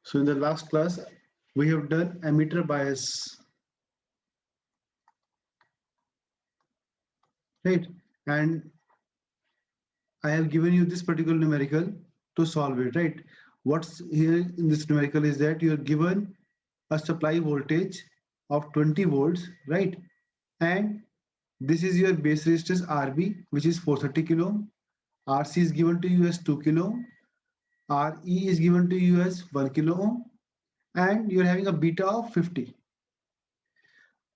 So in the last class, we have done emitter bias, right? And I have given you this particular numerical to solve it, right? What's here in this numerical is that you are given a supply voltage of 20 volts, right? And this is your base resistance RB, which is 430 kilo ohm. RC is given to you as 2 kilo ohm. RE is given to you as 1 kilo ohm. And you're having a beta of 50.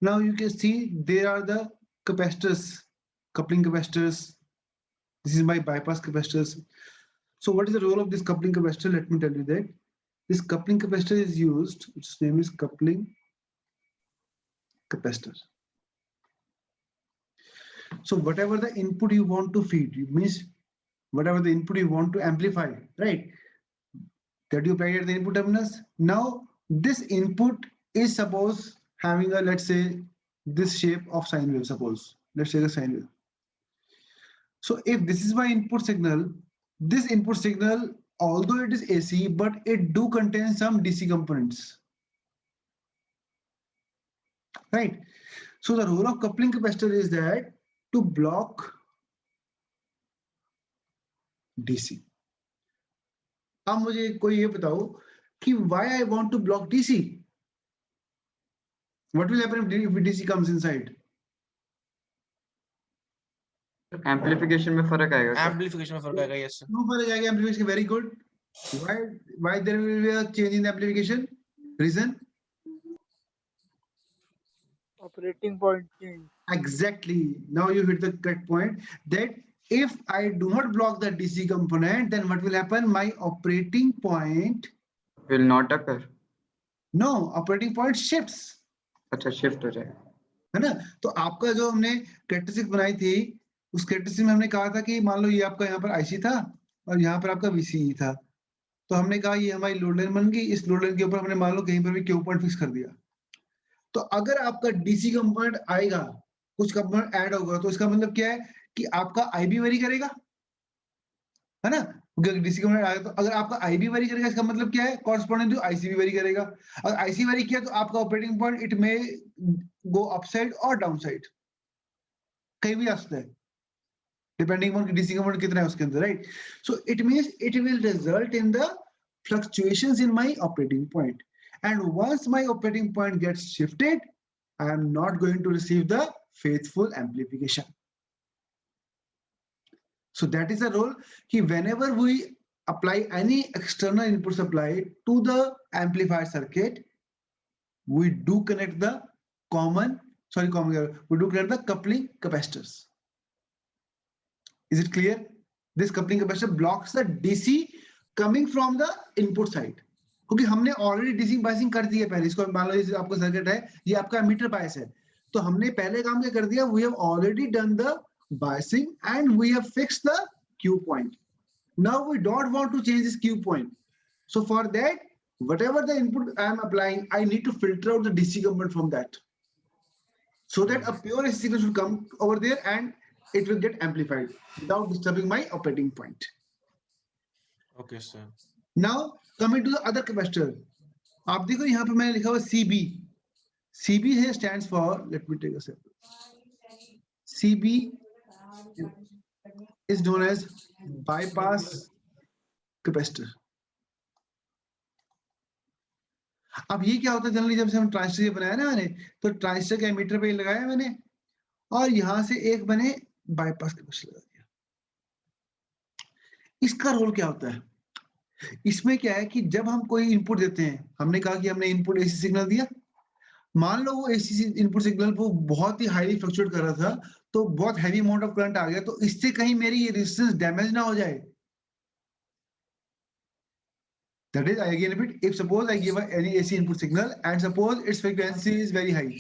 Now you can see there are the capacitors, coupling capacitors. This is my bypass capacitors. So what is the role of this coupling capacitor? Let me tell you that this coupling capacitor is used, its name is coupling capacitor. So whatever the input you want to feed, it means whatever the input you want to amplify, right? That you apply at the input terminals. Now this input is suppose having a, let's say, this shape of sine wave, suppose. Let's say the sine wave. So if this is my input signal, this input signal, although it is AC, but it do contain some DC components, right? So the role of coupling capacitor is that to block DC. अब मुझे कोई ये बताओ कि why I want to block DC? What will happen if DC comes inside? Amplification में फर्क आएगा sir. Amplification में फर्क आएगा, यस सर। क्यों फर्क आएगा amplification? Very good. Why there will be a change in the amplification? Reason? Operating point change. Exactly. Now you hit the correct point that if I do not block the DC component, then what will happen? My operating point will not occur. No, operating point shifts. अच्छा, shift हो जाएगा, है ना? तो आपका जो हमने characteristic बनाई थी, उस कैरेक्टरिस्टिक में हमने कहा था कि मान लो ये आपका यहाँ पर आईसी था और यहाँ पर आपका वीसीई था, तो हमने कहा ये हमारी लोड लाइन बन गई, इस लोड लाइन के ऊपर हमने मान लो कहीं पर भी क्यू पॉइंट फिक्स कर दिया। तो अगर आपका डीसी कंपोनेंट आएगा, कुछ कंपोनेंट ऐड होगा, तो इसका मतलब क्या है कि आपका आईबी वेरी करेगा, है ना? डीसी कंपोनेंट आएगा तो अगर आपका आईबी वेरी करेगा, इसका मतलब क्या है? कॉरस्पॉन्डिंग टू आईसीबी वेरी करेगा। अगर आईसी वेरी किया तो आपका operating point it may go upside और डाउनसाइड, कहीं भी आ सकता है, डिपेंडिंग ऑन डीसी कंपोनेंट कितना है उसके अंदर, right? So it means it will result in the fluctuations in my operating point, and once my operating point gets shifted, I am not going to receive the faithful amplification. So that is the role कि whenever we apply any external input supply to the amplifier circuit, we do connect the we do connect the coupling capacitors. Is it clear? This coupling capacitor blocks the DC coming from the input side. क्योंकि हमने already DC biasing कर दी है पहले। इसको मान लो ये आपका circuit है, ये आपका एमीटर बायस है, तो हमने पहले काम क्या कर दिया? We have already done the biasing and we have fixed the Q point. Now we don't want to change this Q point, so for that whatever the input I am applying, I need to filter out the DC component from that, so that a pure AC signal should come over there and it will get amplified without disturbing my operating point. Okay sir. Now coming to the other capacitor, आप देखो यहाँ पे मैंने लिखा हुआ CB. CB here stands for, let me take a second. CB is known as bypass capacitor. अब ये क्या होता है जनरली, जब से हम ट्रांजिस्टर बनाया ना मैंने, तो ट्रांजिस्टर के एमीटर पे लगाया मैंने और यहां से एक मैंने बाईपास कैपेसिटर लगा दिया। इसका रोल क्या होता है? इसमें क्या है कि जब हम कोई इनपुट देते हैं, हमने कहा कि हमने इनपुट एसी सिग्नल दिया, मान लो वो एसी इनपुट सिग्नल वो बहुत ही हाईली फ्लक्चुएट कर रहा था, तो बहुत हैवी अमाउंट ऑफ करंट आ गया, तो इससे कहीं मेरी ये रेजिस्टेंस डैमेज ना हो जाए। That is, I again repeat, if suppose I give any AC input signal and suppose its frequency is very high.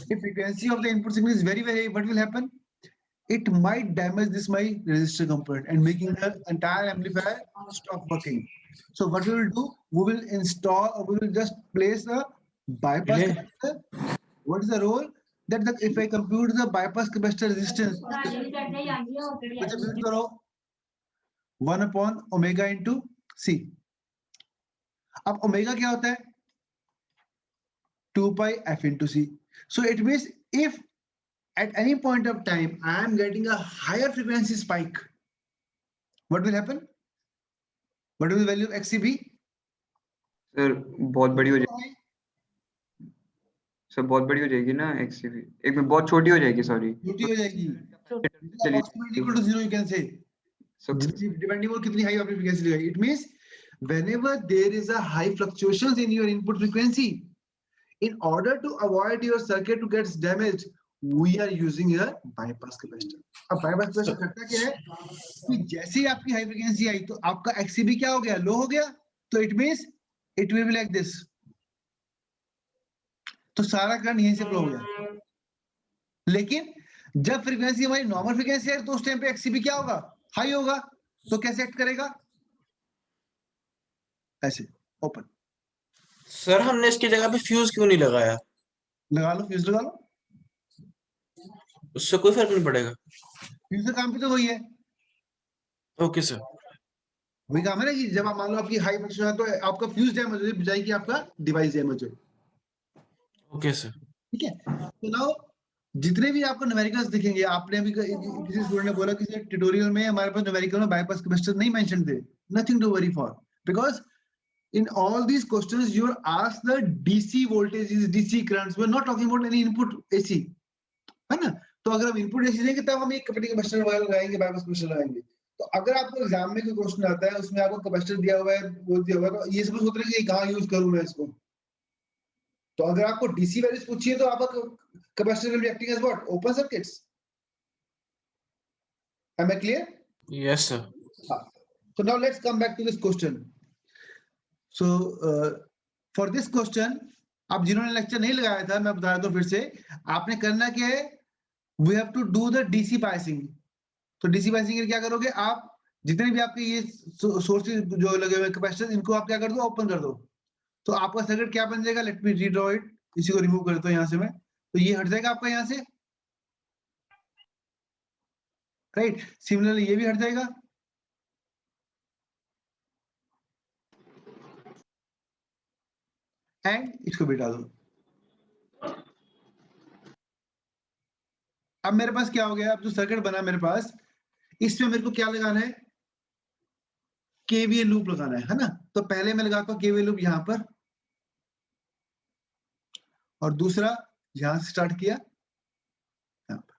If frequency of the input signal is very high, what will happen? It might damage this my resistor component and making the entire amplifier stop working. So what we will do? We will install, or we will just place a bypass capacitor. What is the role? That if I compute the bypass capacitor resistance, which is 1 upon omega into C. अब omega क्या होता है? 2 pi f into c. So it means if at any point of time I am getting a higher frequency spike, what will happen? What will the value of xc be? Sir बहुत बड़ी हो जाएगी, sir बहुत बड़ी हो जाएगी ना XCV, एक में बहुत छोटी हो जाएगी, सॉरी छोटी हो जाएगी. चलिए Approximately equal to 0 you can say. Depending on कितनी high आपने frequency लगाई. It means whenever there is a high fluctuations in your input frequency, in order to avoid your circuit to get damaged, we are using a bypass capacitor. अब bypass capacitor करता क्या है कि जैसे ही आपकी high frequency आई तो आपका XCB क्या हो गया? लो हो गया. तो it means it will be like this. तो सारा करंट यहीं से फ्लो हो गया. लेकिन जब फ्रीक्वेंसी हमारी नॉर्मल फ्रीक्वेंसी है तो उस टाइम पे XCB क्या होगा? हाई होगा. तो कैसे एक्ट करेगा? ऐसे ओपन. सर हमने इसकी जगह पे फ्यूज क्यों नहीं लगाया? लगा लो, फ्यूज लगा लो. उससे कोई फर्क नहीं पड़ेगा? फ्यूज का काम भी तो वही है. Okay sir. वही काम है ना कि जब आप मान लो आपकी हाई फ्रिक्शन है तो आपका फ्यूज डैमेज हो जाए कि आपका डिवाइस डैमेज हो. Okay sir. ठीक है. तो नाउ जितने भी आपको न्यूमेरिकल्स दिखेंगे, आपने अभी किसी स्टूडेंट ने बोला कि ट्यूटोरियल में हमारे पास न्यूमेरिकल में बाईपास कैपेसिटर नहीं मेंशन थे. Nothing to worry for, because in all these questions you are asked the DC voltages, DC currents. We are not talking about any input AC, है ना. तो अगर हम इनपुट AC देंगे तब हम एक कैपेसिटर लगाएंगे, बाईपास कैपेसिटर लगाएंगे. तो अगर आपको एग्जाम में कोई क्वेश्चन आता है उसमें आपको कैपेसिटर दिया हुआ है, वो दिया हुआ है, तो ये सब सोच रहे हैं कि कहाँ यूज करूं मैं इसको. तो अगर आपको DC वैल्यूज पूछिए तो आपका capacitor will be acting as what? Open circuits. Am I clear? Yes sir. So now let's come back to this question. So for this question, आप जिन्होंने लेक्चर नहीं लगाया था मैं बता देता हूँ फिर से. आपने करना क्या है? We have to do the DC biasing. तो DC biasing के क्या करोगे आप? जितने भी आपके ये सोर्सेज जो लगे हुए कैपेसिटर, इनको आप क्या कर दो? ओपन कर दो. तो आपका सर्किट क्या बन जाएगा? Let me redraw it. इसी को रिमूव करता हूँ यहाँ से मैं. तो ये हट जाएगा आपका यहाँ से, राइट. सिमिलरली ये भी हट जाएगा. एंड इसको भी डाल दो. अब मेरे पास क्या हो गया? अब जो सर्किट बना मेरे पास, इसमें मेरे को क्या लगाना है? केवीएल लूप लगाना है ना. तो पहले मैं लगाता हूँ केवीएल लूप यहां पर, और दूसरा यहां से स्टार्ट किया यहां पर.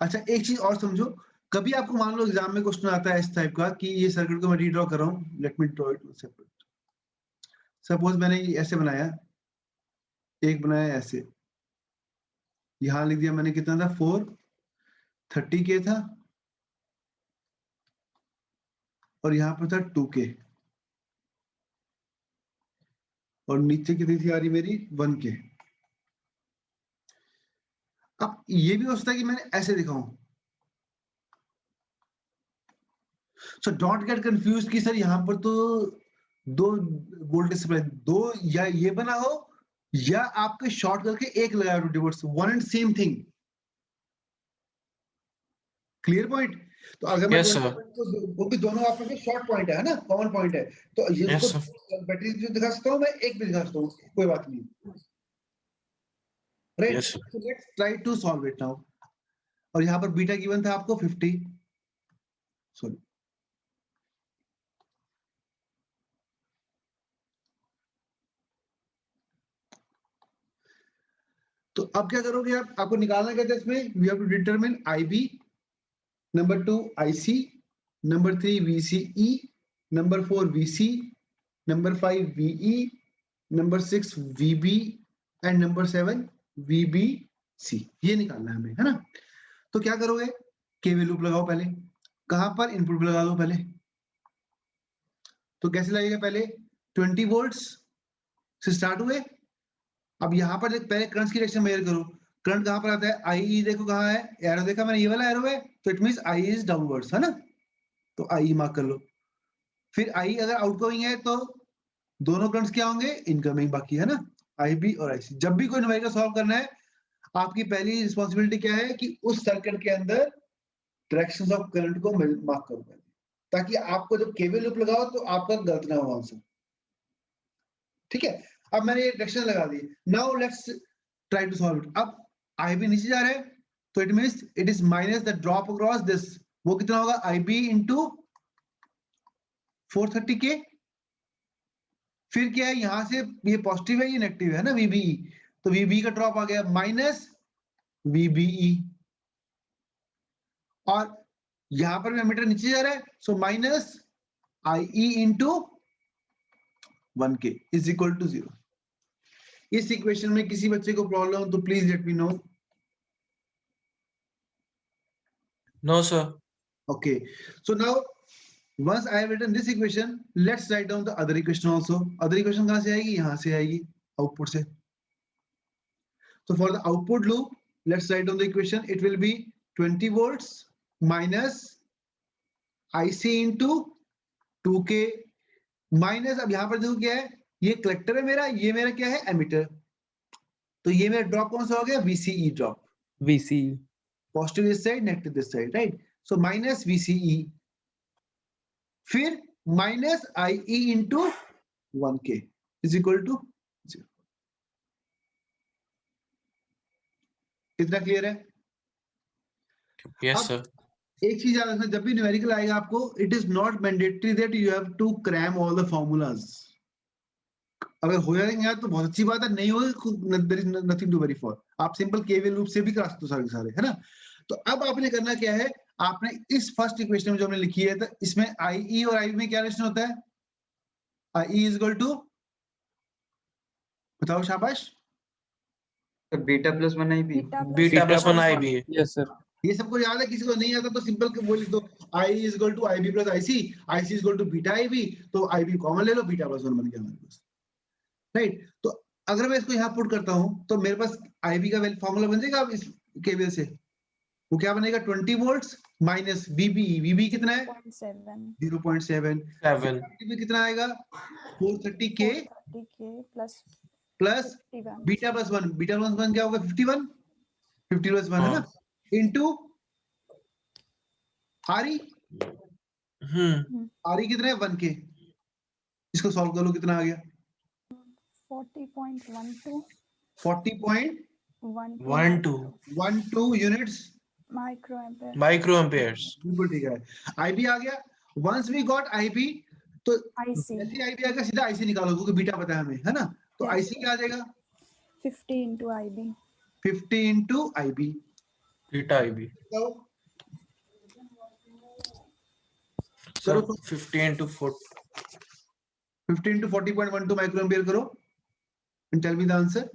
अच्छा एक चीज और समझो, कभी आपको मान लो एग्जाम में क्वेश्चन आता है इस टाइप का कि ये सर्किट को मैं रीड्रॉ कर रहा हूँ. Let me draw it separate. Suppose मैंने ये ऐसे बनाया, एक बनाया ऐसे, यहां लिख दिया मैंने कितना था? 430K था, और यहां पर था 2K, और नीचे कितनी थी आ रही मेरी? 1K. अब ये भी हो सकता है कि मैंने ऐसे दिखाऊं. सो डोंट गेट कंफ्यूज कि सर यहां पर तो दो वोल्टेज सप्लाई, दो या ये बना हो या आपके शॉर्ट करके एक लगाया 20 volt. One and same thing. Clear point. तो अगर मैं Yes, sir. वो भी दोनों आपस में शॉर्ट पॉइंट है ना, कॉमन पॉइंट है, तो ये Yes, इसको बैटरी भी दिखा सकता हूँ मैं, एक भी दिखा सकता हूँ, कोई बात नहीं. Right. Yes, sir. So let's try to solve it now. और यहाँ पर बीटा गिवन था आपको 50. सॉरी, तो अब क्या करोगे आप? आपको निकालना क्या था इसमें? We have to determine IB, number 2 IC, number 3 VCE, number 4 VC, number 5 VE, number 6 VB and number 7 VBC. ये निकालना है हमें, है ना. तो क्या करोगे? केवीएल लूप लगाओ पहले. कहां पर? इनपुट पे लगा दो पहले. तो कैसे लगेगा? पहले 20 वोल्ट्स से स्टार्ट हुए. अब यहाँ पर पहले करंट की डायरेक्शन मेजर करो. करंट कहां पर आता है? IE देखो कहां है? एरो देखा मैंने, ये वाला एरो है, तो it means I is downwards, है ना. तो IE मार्क कर लो. फिर I अगर आउटगोइंग है तो दोनों करंट्स क्या होंगे? इनकमिंग बाकी, है ना, IB और IC. जब भी कोई न्यूमेरिकल सॉल्व करना है, आपकी पहली रिस्पांसिबिलिटी क्या है कि उस सर्किट के अंदर डायरेक्शंस ऑफ करंट को मार्क करो. ताकि आपको जब केवीएल लूप लगाओ तो आपका गलत ना हो आंसर। ठीक है, अब मैंने ये डायरेक्शन लगा दी। Now let's try to solve it. अब IB नीचे जा रहा है तो it means it is minus the drop across this. वो कितना होगा IB इंटू 430K। फिर क्या है, यहां से ये पॉजिटिव है ये नेगेटिव है ना VBE, तो VBE का ड्रॉप आ गया माइनस VBE। और यहां पर भी एमीटर नीचे जा रहा है so minus IE into 1K is equal to 0। इस इक्वेशन में किसी बच्चे को प्रॉब्लम हो तो please let me know. No sir. Okay, so now once I have written this equation, let's write down the other equation also. Other equation कहाँ से आएगी, यहाँ से आएगी आउटपुट से। So for the output loop, let's write down the equation. It will be 20 volts minus IC into 2K minus, अब यहाँ पर देखो क्या है, ये कलेक्टर है मेरा, ये मेरा क्या है एमीटर, तो ये मेरा ड्रॉप कौन सा हो गया VCE drop. VCE positive this side negative this side, right. So minus VCE फिर minus IE into 1K is equal to 0। कितना क्लियर है? यस अब सर। एक चीज याद रखना, जब भी न्यूमेरिकल आएगा आपको, it is not mandatory that you have to cram all the formulas. अगर हो जाएंगे तो बहुत अच्छी बात है, नहीं होगा there is nothing to worry for. आप सिंपल केवीएल लूप से भी करा सकते हो सारे सारे, है ना। तो अब आपने करना क्या है, आपने इस फर्स्ट इक्वेशन में जो हमने लिखी है, तो इसमें IE और IB में क्या रिलेशन होता है, IE इज इक्वल टू, बताओ शाबाश, तो beta plus 1 IB। Beta plus 1 IB। yes sir ये सबको याद है, किसी को नहीं आता तो सिंपल वो लिख दो, I is equal to IB plus IC, IC is equal to beta IB, तो IB कॉमन ले लो, बीटा प्लस 1 बन गया हमारे पास, राइट। तो अगर मैं इसको यहाँ पुट करता हूँ तो मेरे पास IB का फॉर्मूला बन जाएगा इस केवीएल से, वो क्या बनेगा 20 वोल्ट्स माइनस VBE कितना है 0.7, 7 कितना आएगा 430K plus beta plus 1, beta plus 1 क्या होगा 51, 50 प्लस 1 है ना, इनटू RE, RE कितना है 1K। इसको सॉल्व कर लो, कितना आ गया 40.12 यूनिट्स माइक्रो एम्पेयर्स। बिल्कुल ठीक है। IB आ गया, वंस वी गॉट IB तो जैसे IB आ गया सीधा IC निकालो, क्योंकि बीटा पता है हमें, है ना। तो IC क्या आ जाएगा 50 into IB 50 into IB, beta IB करो sir 50 into 50 into 40.12 micro ampere करो and tell me the answer।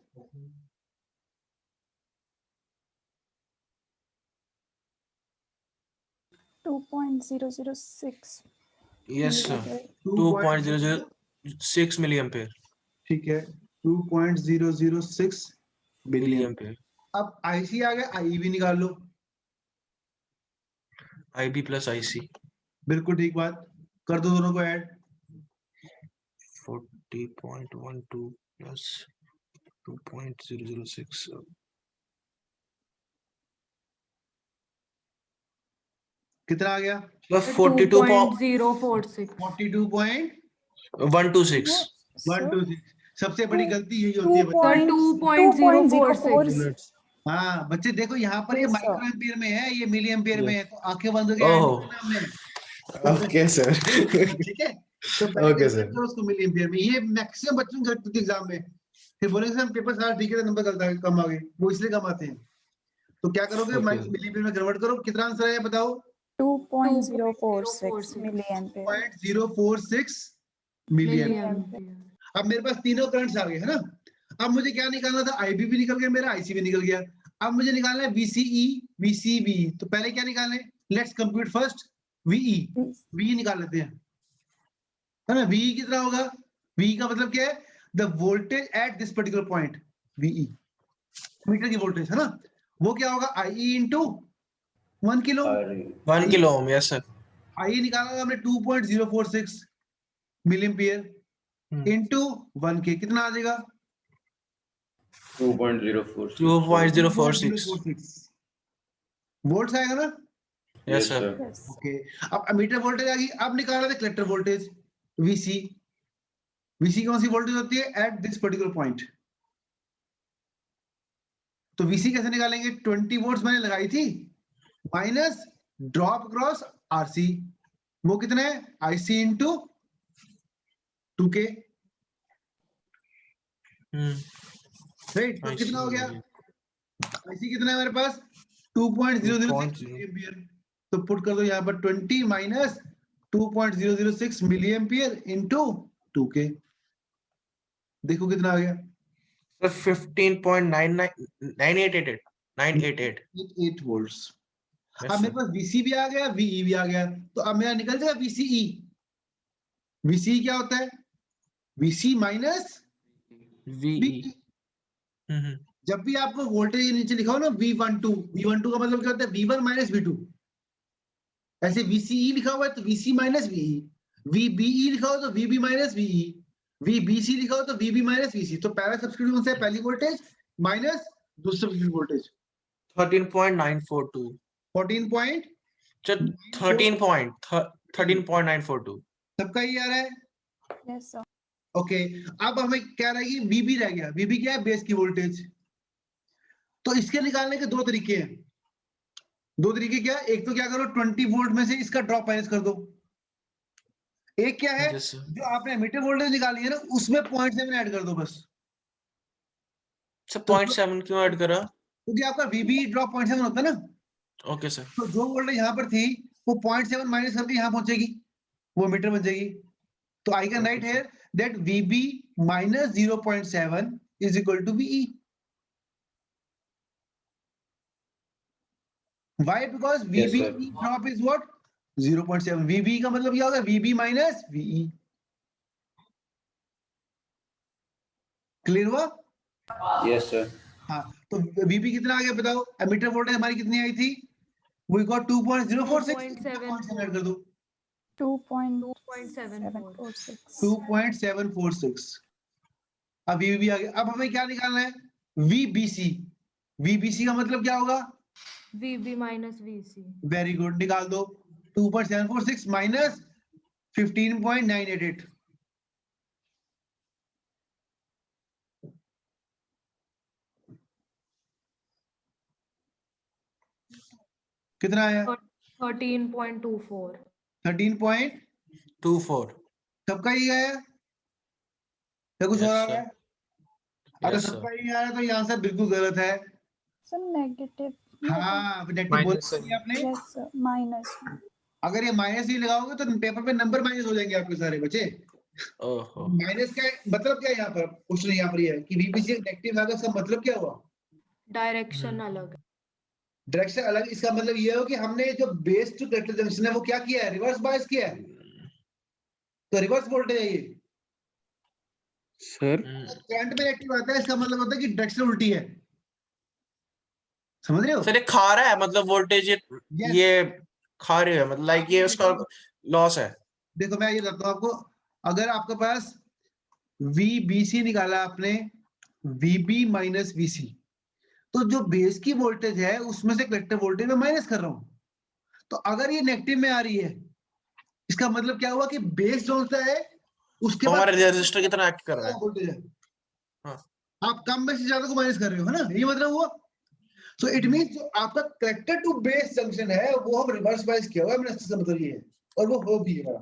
.006 yes sir 2.006 milli ampere. ठीक है 2.006 मिली मिलियन। एम्पेयर। अब IC आ गया, IE भी निकाल लो। IB प्लस IC बिल्कुल ठीक बात, कर दो दोनों को ऐड। 40.12 प्लस 2.006 कितना आ गया 42.046 42.126। 126। सबसे बड़ी गलती यही होती है बच्चे। सर 2.046 units हाँ बच्चे देखो यहाँ पर ये Yes, sir. माइक्रो एम्पियर में है, ये मिली एम्पियर में है, तो आंखें बंद हो गया ओहो। ओके सर ठीक है। तो पहले Okay, convert sir. करो उसको मिली एम्पियर में, ये मैक्सिमम बच्चों को गलती एग्जाम में, फिर बोलेंगे सर पेपर सारा ठीक है नंबर गलत कम आ गए, वो इसलिए कम आते हैं। तो क्या करोगे, Okay. मिली एम्पियर में कन्वर्ट करो, कितना आंसर है बताओ 2.046 milliampere 0.046 मिलियन। मिलियन। अब मेरे पास तीनों करंट्स आ गए, है ना। अब मुझे क्या निकालना था, IB भी निकल गया मेरा, IC भी निकल गया। अब मुझे निकालना है VCE VCB, तो पहले क्या निकालें, लेट्स कंप्यूट फर्स्ट VE निकाल लेते हैं, है ना। VE कितना होगा, VE का मतलब क्या है, the voltage at this particular point, VE emitter की वोल्टेज, है ना। वो क्या होगा IE into 1 kilo, 1 kilo ohm. Yes sir. IE निकाला हमने 2.046 मिली एम्पियर इंटू 1K, कितना आ जाएगा 2.046 2.046 वोल्ट्स आएगा ना। Yes sir Yes. ओके, अब एमीटर वोल्टेज आ गई। अब निकालना था कलेक्टर वोल्टेज वीसी। वीसी कौन सी वोल्टेज होती है एट दिस पर्टिकुलर पॉइंट। तो वीसी कैसे निकालेंगे? 20 वोल्ट्स मैंने लगाई थी माइनस ड्रॉप क्रॉस आरसी, वो कितना है? IC into 2K, right. तो कितना हो गया? आईसी कितना है मेरे पास? 2.006 मिलीएम्पियर। तो पुट कर दो यहाँ पर 20 माइनस 2.006 मिलीएम्पियर इंटू 2K। देखो कितना आ गया? Sir 15.988 988 8 volts. अब मेरे पास VC भी आ गया, VE भी आ गया। तो अब मेरा निकल जाएगा VCE। VCE क्या होता है? VC minus VE। जब भी आपको वोल्टेज नीचे लिखा हो ना V12 का मतलब क्या होता है? V1 minus V2। ऐसे VCE लिखा हुआ है तो VC माइनस VE, VBE लिखा हो तो VB माइनस VE, VBC लिखा हो तो VB माइनस VC। तो पहला सब्स्टिट्यूट कौन सा है? पहली वोल्टेज माइनस दूसरा सब्स्टिट्यूट वोल्टेज 13.942 13.942 सबका ये आ रहा है। Yes, sir. ओके, अब हमें क्या रह गई? VB रह गया। VB क्या है? बेस की वोल्टेज। तो इसके निकालने के दो तरीके हैं। दो तरीके क्या? एक तो क्या करो, 20 वोल्ट में से इसका ड्रॉप माइनस कर दो। एक क्या है? Yes, sir. जो आपने एमीटर वोल्टेज निकाली है ना, उसमें 0.7 ऐड कर दो बस। सर 0.7 क्यों ऐड करा? क्योंकि आपका VB ड्रॉप 0.7 होता है ना। Okay sir. तो जो वोल्टेज यहाँ पर थी वो 0.7 माइनस करके यहाँ पहुंचेगी, वो मीटर बन जाएगी। तो I can write here that VB minus 0.7 is equal to VE। Why? Because VB drop is what? 0.7। VB का मतलब क्या होगा? VB minus VE। क्लियर हुआ? Yes, sir. हाँ, तो VB कितना आ गया बताओ? एमीटर वोल्टेज हमारी कितनी आई थी? We got 2.046। 2.74 ऐड कर दो। 2.746 2.746। अब VB आ गया। अब हमें क्या निकालना है? VBC। VBC का मतलब क्या होगा? VB minus VC very good, निकाल दो। 2.746 माइनस 15.988। कितना आया? 13.24 13.24। सबका ही आया या कुछ और आ रहा है? अगर सबका ही आया तो ये आंसर बिल्कुल गलत है। So negative. हाँ, नेगेटिव बोला आपने। Yes, sir. Minus. अगर ये माइनस ही लगाओगे तो पेपर पे नंबर माइनस हो जाएंगे आपके सारे बच्चे। ओहो। माइनस का मतलब क्या है यहाँ पर? क्वेश्चन यहाँ पर ये है कि VBC नेगेटिव आ गया, इसका मतलब क्या हुआ? डायरेक्शन अलग है। डायरेक्शन अलग। इसका मतलब ये हो कि हमने जो बेस टू कलेक्टर जंक्शन है वो क्या किया है? रिवर्स बायस किया है। तो रिवर्स वोल्टेज है ये। Sir. करंट में नेगेटिव आता है, इसका मतलब होता है कि डायरेक्शन उल्टी है। समझ रहे हो? सर ये खा रहा है, मतलब वोल्टेज ये खा रहे है, मतलब लाइक ये उसका लॉस है। देखो मैं ये बताता हूँ आपको। अगर आपके पास VBC निकाला आपने, VB माइनस VC, तो जो बेस की वोल्टेज है उसमें से कलेक्टर वोल्टेज में माइनस कर रहा हूं। तो अगर ये नेगेटिव में आ रही है, इसका मतलब क्या हुआ कि बेस जो सा है उसके तो बाद हमारे रेजिस्टर की तरह एक्ट कर रहा है। वोल्टेज है। हाँ। आप कम में से ज्यादा को माइनस कर रहे हो, है ना? ये मतलब हुआ। सो इट मींस जो आपका कलेक्टर टू बेस जंक्शन है वो हम रिवर्स बायस किया हुआ है, इसका मतलब ये है। और वो हो भी है।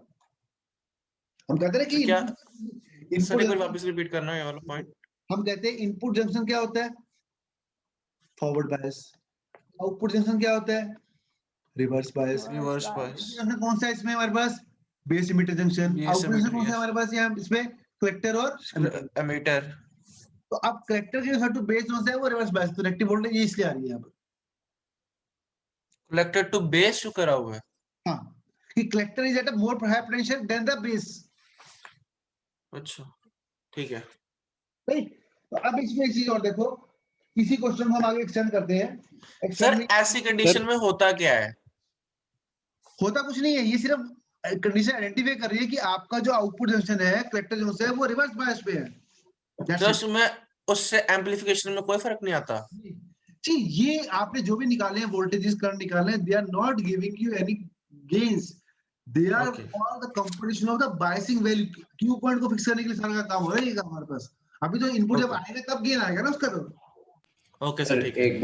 हम कहते हैं कि क्या इनपुट सर एक बार वापस रिपीट करना है ये वाला पॉइंट। हम कहते हैं इनपुट जंक्शन क्या होता है? फॉरवर्ड बायस। आउटपुट जंक्शन क्या होता है? Reverse bias. Reverse bias. Junction कौन सा है इसमें हमारे पास? Base emitter junction. Base output junction emitter, कौन सा है yes. हमारे पास? यहाँ इसमें कलेक्टर और emitter। एमीटर। तो अब कलेक्टर के साथ बेस जो है वो रिवर्स बायस, तो नेगेटिव वोल्टेज ये इसलिए आ रही है यहाँ पर। कलेक्टर टू बेस जो करा हुआ है। हाँ, कि collector is at a more high potential than the base. अच्छा ठीक है। राइट। तो अब इसमें एक चीज और देखो, इसी क्वेश्चन को हम आगे एक्सटेंड करते हैं। सर ऐसी कंडीशन में होता क्या है? होता कुछ नहीं है, ये सिर्फ कंडीशन आइडेंटिफाई कर रही है कि आपका जो आउटपुट जंक्शन है, कलेक्टर जंक्शन है, वो रिवर्स बायस पे है। तो उसमें उससे एम्पलीफिकेशन में कोई फर्क नहीं आता। जी ये आपने जो भी निकाले हैं वोल्टेजेस करंट निकाले हैं, they are not giving you any gains, they are Okay. For the competition of the biasing value. Q point को फिक्स करने के लिए सारा का काम हो रहा है ये काम हमारे पास। अभी तो इनपुट जब Okay. आएगा तब गेन आएगा ना उसका। तो Okay सर सर ठीक है। एक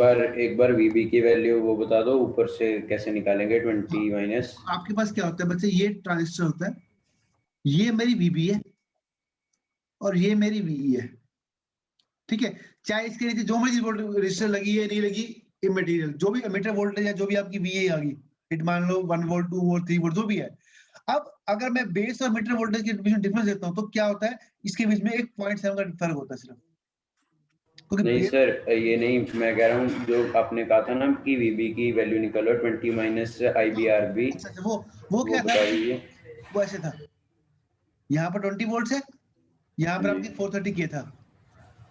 बार VB की वैल्यू वो बता दो, ऊपर से कैसे निकालेंगे 20 माइनस। आपके पास क्या होता है बच्चे, ये ट्रांजिस्टर होता है, ये मेरी VB है और ये मेरी VE है, ठीक है। चाहे इसके नीचे जो मर्जी रजिस्टर लगी है नहीं लगी, इमटेरियल, जो भी एमीटर वोल्टेज है, जो भी आपकी VA आ गई, इट मान लो 1 वोल्ट 2 वोल्ट 3 वोल्ट जो भी है। अब अगर मैं बेस और मीटर वोल्टेज के बीच में डिफरेंस देता हूं तो क्या होता है, इसके बीच में 1.7 का फर्क होता है सिर्फ, क्योंकि नहीं सर, ये नहीं, मैं कह रहा हूँ जो आपने कहा था ना कि VB की वैल्यू निकालो 20 माइनस IBRB, अच्छा वो क्या था, बता दीजिए। वो ऐसे था, यहाँ पर 20 वोल्ट है, यहाँ पर जी। आपकी 430 के था, है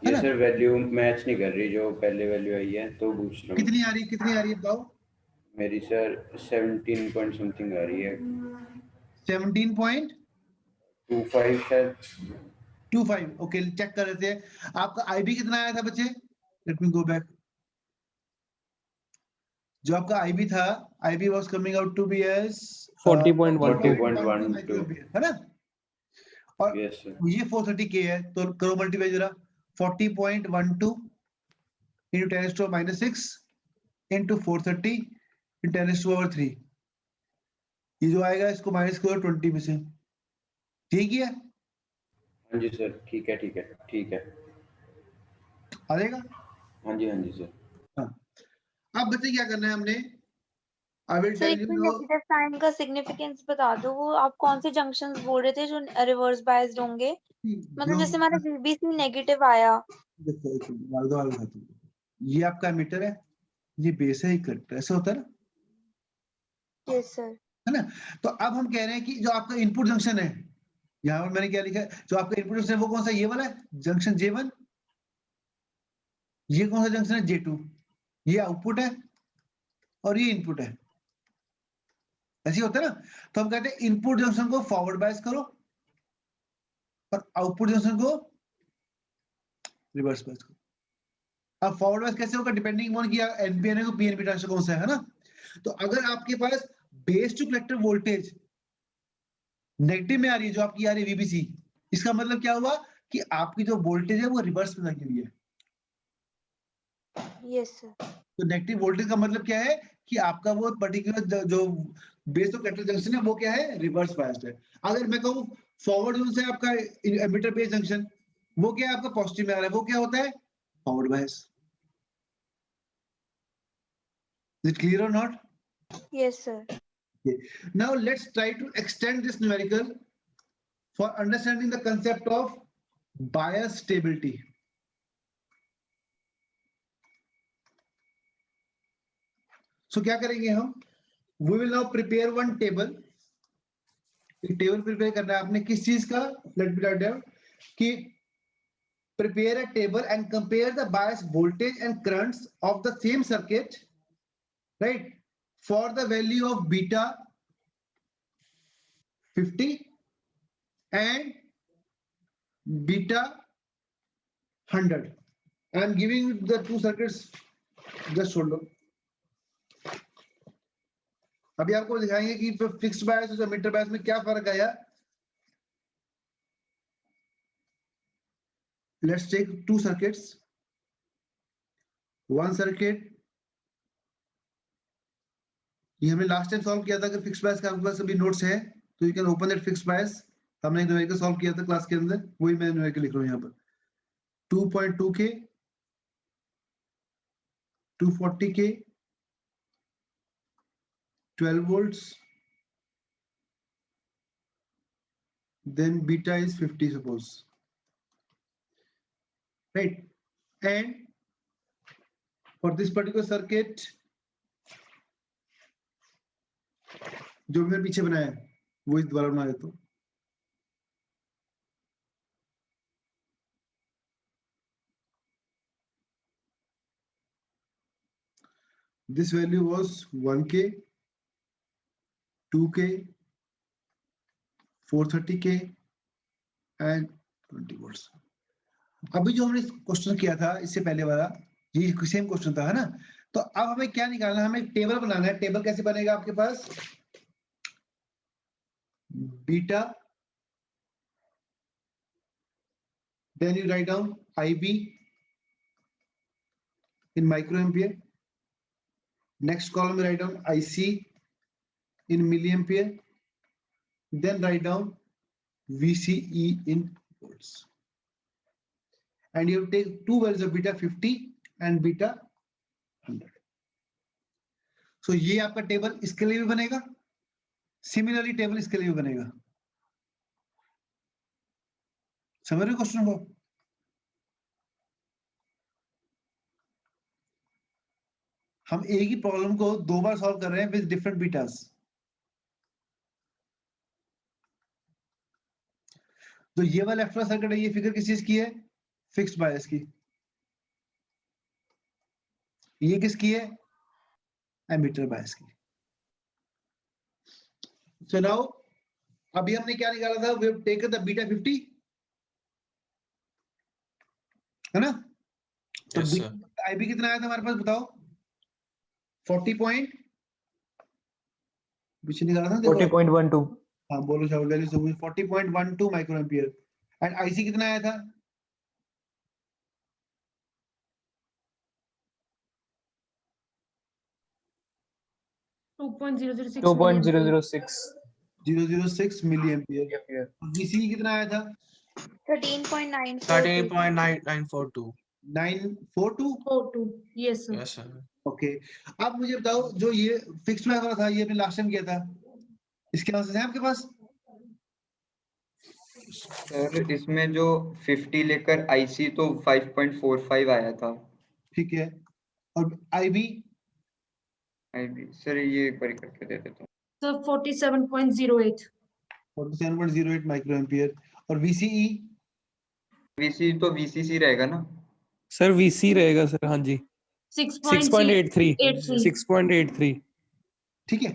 ये ना। सर वैल्यू मैच नहीं कर रही जो पहले वैल्यू आई है, तो पूछ रहा हूँ। कितनी आ रही है बताओ। मेरी सर 17 पॉइंट समथिंग आ रही है, 17.25 शायद। ओके चेक कर लेते हैं। आपका IB कितना आया था बच्चे, लेट मी गो बैक। जो आपका IB था, IB was coming out to be as 40.12 है ना, और यस सर। ये 430 के है, तो करो मल्टीप्लाई जरा, 40.12 into 10 raised to -6 into 430 into 10 raised to power 3, ये जो आएगा इसको माइनस करो 20 में से, ठीक है। हाँ जी सर, ठीक है ठीक है ठीक है, आ जाएगा। हाँ जी सर। हाँ, अब बच्चे क्या करना है हमने, आई विल सर टेल एक यू। नेगेटिव साइन का सिग्निफिकेंस बता दो, वो आप कौन से जंक्शंस बोल रहे थे जो रिवर्स बायस्ड होंगे, मतलब जैसे हमारा VBC नेगेटिव आया। देखो एक मिनट, वाल खाती, ये आपका मीटर है, ये बेस है, ये कलेक्टर, ऐसा होता है ना, यस सर। है ना। तो अब हम कह रहे हैं कि जो आपका इनपुट जंक्शन है, यहाँ पर मैंने क्या लिखा है, जो आपका इनपुट जंक्शन है वो कौन सा, ये वाला है जंक्शन J1, ये कौन सा जंक्शन है J2, ये आउटपुट है और ये इनपुट है, ऐसे होता है ना। तो हम कहते हैं इनपुट जंक्शन को फॉरवर्ड बायस करो और आउटपुट जंक्शन को रिवर्स बायस करो। अब फॉरवर्ड बायस कैसे होगा, डिपेंडिंग ऑन कि NPN को PNP ट्रांजिस्टर कौन सा है ना। तो अगर आपके पास base to collector voltage negative में आ रही है, जो आपकी आ रही है VBC, इसका मतलब क्या हुआ कि आपकी जो वोल्टेज है वो रिवर्स में लगी हुई है। Yes sir. तो नेगेटिव वोल्टेज का मतलब क्या है कि आपका वो पर्टिकुलर जो बेस टू कलेक्टर जंक्शन है वो क्या है, रिवर्स बायस्ड है। अगर मैं कहूँ फॉरवर्ड जोन से आपका एमिटर बेस जंक्शन, वो क्या है, आपका पॉजिटिव में आ रहा है, वो क्या होता है, forward bias. Is it clear और not? Yes sir. Now let's try to extend this numerical for understanding the concept of bias stability. So क्या करेंगे हम, we will now prepare one table. एक टेबल प्रिपेयर करना है आपने, किस चीज का, लेट मी राइट डाउन कि prepare a table and compare the bias voltage and currents of the same circuit, right, for the value of beta 50 and beta 100. I am giving you the two circuits, just hold on. अभी आपको दिखाएंगे कि fixed बायस और emitter बायस में क्या फर्क आया। Let's take two circuits, one circuit, ये हमने लास्ट टाइम सॉल्व किया था। अगर फिक्स्ड बायस का आपके पास अभी नोट्स है तो you can open that fixed bias, हमने एक न्यूमेरिकल सॉल्व किया था क्लास के अंदर, वही मैं न्यूमेरिकल लिख रहा हूं यहाँ पर। 2.2 के, 240 के, 12 volts, then beta is 50 suppose, right, and for this particular circuit जो मैंने पीछे बनाया है वो इस द्वारा बना देता हूं। This value was 1K, 2K, 430K and 20 volts. अभी जो हमने क्वेश्चन किया था इससे पहले वाला, ये सेम क्वेश्चन था, है ना? तो अब हमें क्या निकालना है, हमें एक टेबल बनाना है। टेबल कैसे बनेगा आपके पास? Beta, then you write down IB in microampere. Next column write down IC in milliampere. Then write down VCE in volts. And you take two values of beta 50 and beta 100. So ये आपका table इसके लिए भी बनेगा, similarly table इसके लिए भी बनेगा। समझ रहे हो क्वेश्चन को? हम एक ही प्रॉब्लम को दो बार सॉल्व कर रहे हैं विद डिफरेंट बीटास। तो ये वाला लेफ्ट वाला सर्किट है, ये फिगर किस चीज की है? फिक्स्ड बायस की। ये किसकी है? एमीटर बायस की। सो नाउ अभी हमने क्या निकाला था? We have taken the beta 50, है ना? तो Yes, sir. आईबी कितना आया था हमारे पास, बताओ? 40 पॉइंट पीछे निकाला था, देखो 40.12 हाँ बोलो शाबाश, वैल्यू सब 40.12 माइक्रो एम्पियर। एंड आईसी कितना आया था? Two point zero zero 2.006 006 milli ampere. VC कितना आया था? 13.942 13.9942. 942। Yes sir. Yes, sir. Okay, अब मुझे बताओ, जो ये फिक्स्ड वाला था, ये आपने लास्ट टाइम किया था, इसके आंसर है आपके पास? सर इसमें जो 50 लेकर आईसी तो 5.45 आया था। ठीक है, और आईबी? आईबी सर ये एक बार करके दे देता हूँ। Sir 47.08 47.08 micro ampere. और वीसीई? वीसी तो वीसीसी रहेगा ना? सर वीसी रहेगा सर, हाँ जी 6.83 6.83 6.83। ठीक है,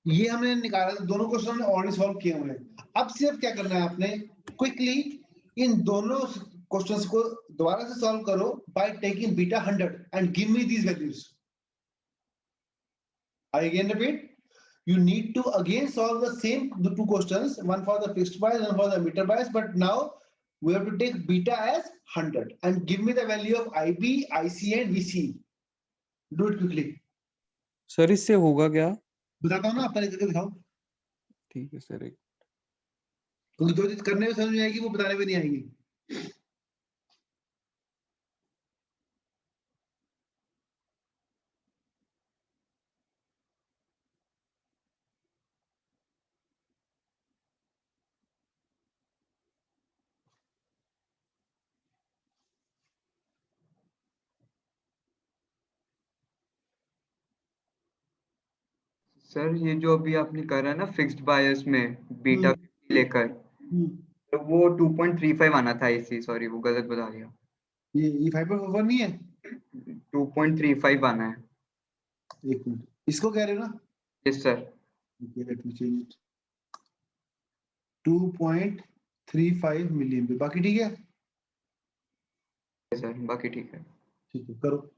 ये हमने निकाला, दोनों क्वेश्चन हमने ऑलरेडी सॉल्व किए हुए हैं। अब सिर्फ क्या करना है आपने, क्विकली इन दोनों क्वेश्चंस को दोबारा से सॉल्व करो by taking beta 100 and give me these values. I again repeat, you need to again solve the same the two questions, one for the fixed bias, one for the emitter bias, but now we have to take beta as 100 and give me the value of IB, IC and VC. Do it quickly. Sir इससे होगा क्या? बताता हूँ ना, आप पहले करके दिखाओ, ठीक है सर। एक क्योंकि जो चीज करने में समझ नहीं आएगी वो बताने में नहीं आएगी। सर ये जो अभी आपने करा ना फिक्स्ड बायस में बीटा 50 लेकर, तो वो 2.35 आना था आईसी, सॉरी वो गलत बता दिया। ये 5.4 नहीं है, 2.35 आना है। एक मिनट, इसको कह रहे हो ना? Yes sir. Okay, let me change it. 2.35 milli ampere, बाकी ठीक है? सर बाकी ठीक है। ठीक है, करो।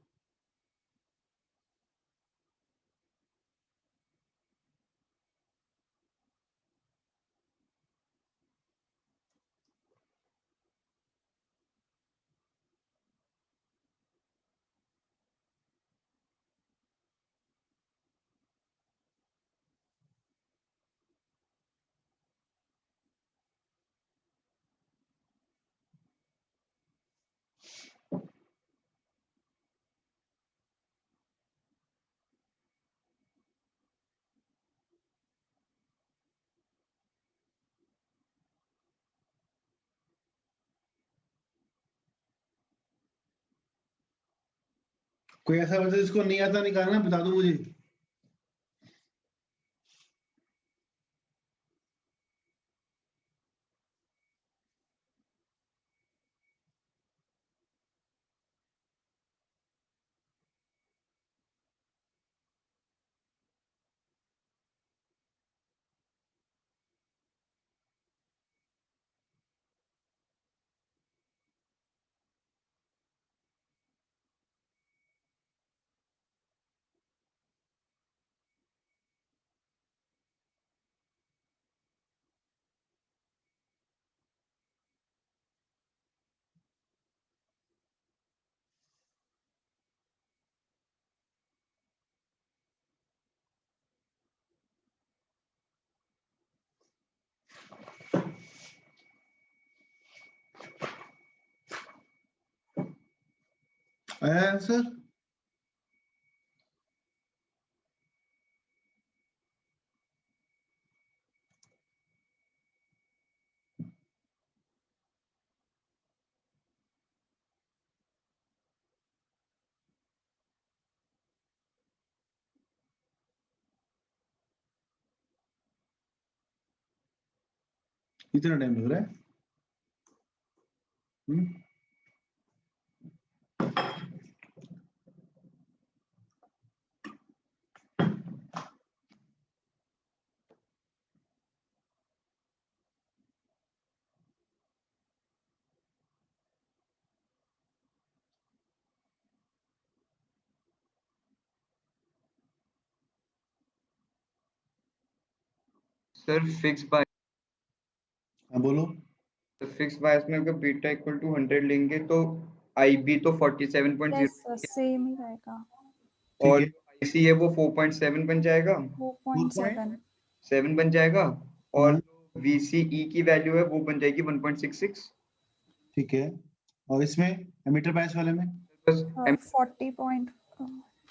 कोई ऐसा बच्चा जिसको नहीं आता निकालना, बता दो मुझे। आया आंसर? कितना टाइम लग रहा है? सर फिक्स बायस, हाँ बोलो। फिक्स बायस में अगर बीटा इक्वल टू 100 लेंगे तो IB तो 47.0 यस सर सेम ही रहेगा। और ठीक IC है वो 4.7 बन जाएगा, 4.7 7 बन जाएगा, और VCE की वैल्यू है वो बन जाएगी 1.66। ठीक है, और इसमें एमीटर बायस वाले में बस 40 पॉइंट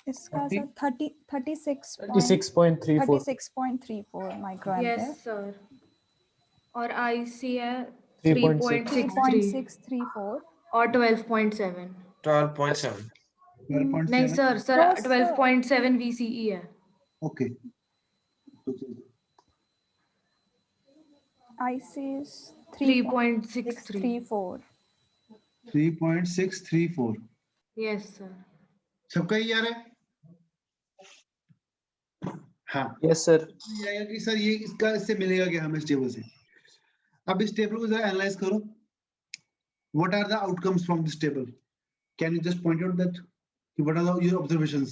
इसका 40? Sir 36 36.34 micro yes ampere sir, और IC है 3.6 3.634 और 12.7। 12.7 नहीं 12.7 sir, sir No, sir. 12.7 VCE है। Okay. IC is 3.634। 3.634 yes sir. सबका ही आ रहा है? हाँ, यस सर। ये आएगा कि सर ये इसका इससे मिलेगा क्या हमें इस टेबल से? अब इस टेबल को जरा एनालाइज करो। What are the outcomes from this table? Can you just point out that? What are your observations?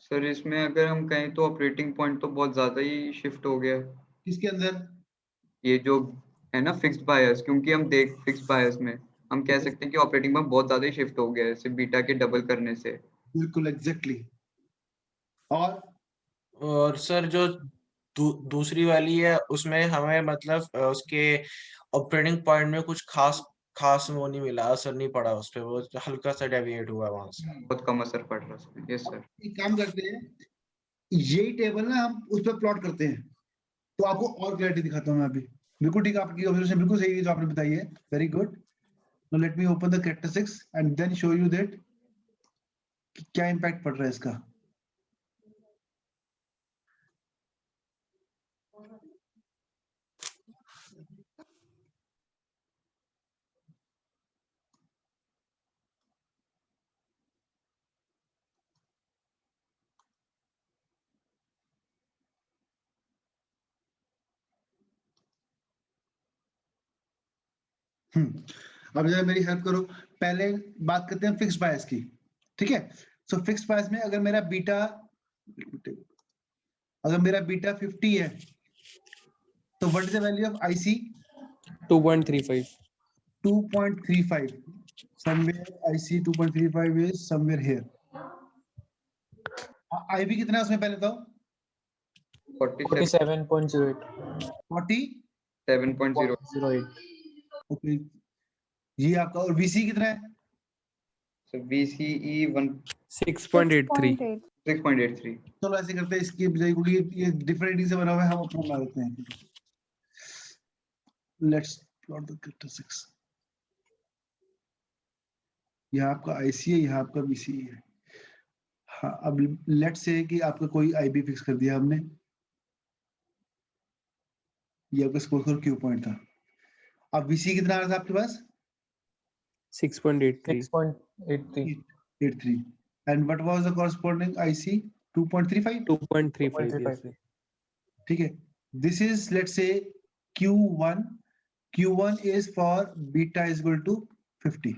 Sir इसमें अगर हम कहें तो ऑपरेटिंग पॉइंट तो बहुत ज्यादा ही शिफ्ट हो गया है, किसके अंदर? ये जो है ना फिक्स्ड बायस, क्योंकि हम देख फिक्स्ड बायस में हम कह सकते हैं कि ऑपरेटिंग पॉइंट बहुत ज्यादा ही शिफ्ट हो गया है सिर्फ बीटा के डबल करने से। बिल्कुल एग्जैक्टली। और सर जो दूसरी वाली है उसमें हमें मतलब उसके ऑपरेटिंग पॉइंट में कुछ खास खास वो नहीं मिला, असर नहीं पड़ा उस पे, वो हल्का सा डेविएट हुआ वहां से। बहुत कम असर पड़ रहा है उसमें। Yes sir. एक काम करते हैं, यही टेबल ना हम उस पर प्लॉट करते हैं तो आपको और क्लैरिटी दिखाता हूँ मैं अभी। बिल्कुल ठीक है, आपकी ऑब्जर्वेशन बिल्कुल सही है जो आपने बताई है, very good. Now let me open the characteristics and then show you that क्या इम्पैक्ट पड़ रहा है इसका। अब जरा मेरी हेल्प करो, पहले बात करते हैं फिक्स्ड बायस की, ठीक है? सो फिक्स्ड बायस में अगर मेरा बीटा 50 है तो what is the value of IC? 2.35 2.35 somewhere IC 2.35 is somewhere here. IB कितना है उसमें पहले बताओ? 47.08 47.08। ओके, ये आपका। और VC कितना है? सो VCE 6.83 6.83। चलो ऐसे करते हैं, इसकी बजाय क्योंकि ये डिफरेंट से बना हुआ है, हम अपना बना देते हैं। Let's plot the characteristics. यहाँ आपका IC है, यहाँ आपका VC है। हाँ, अब लेट्स से कि आपका कोई IB फिक्स कर दिया हमने, ये आपका स्कोर क्यू पॉइंट था। अब VC कितना आ रहा था आपके पास? 6.83 83 and what was the corresponding IC? 2.35 2.35 yes. ठीक है, this is let's say Q1. Q1 is for beta is equal to 50,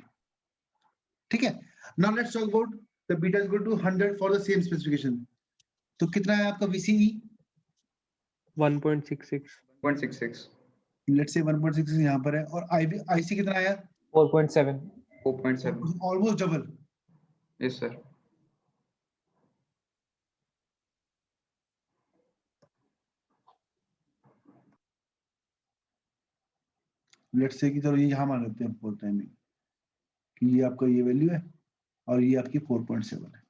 ठीक है? Now let's talk about the beta is equal to 100 for the same specification. तो कितना है आपका VCE? 1.66 let's say 1.6 यहाँ पर है, और IC कितना आया? 4.7 4.7। Almost double. Yes sir. Let's say कि चलो ये यहाँ मान लेते हैं फॉर टाइमिंग कि ये आपका ये वैल्यू है, और ये आपकी 4.7 है।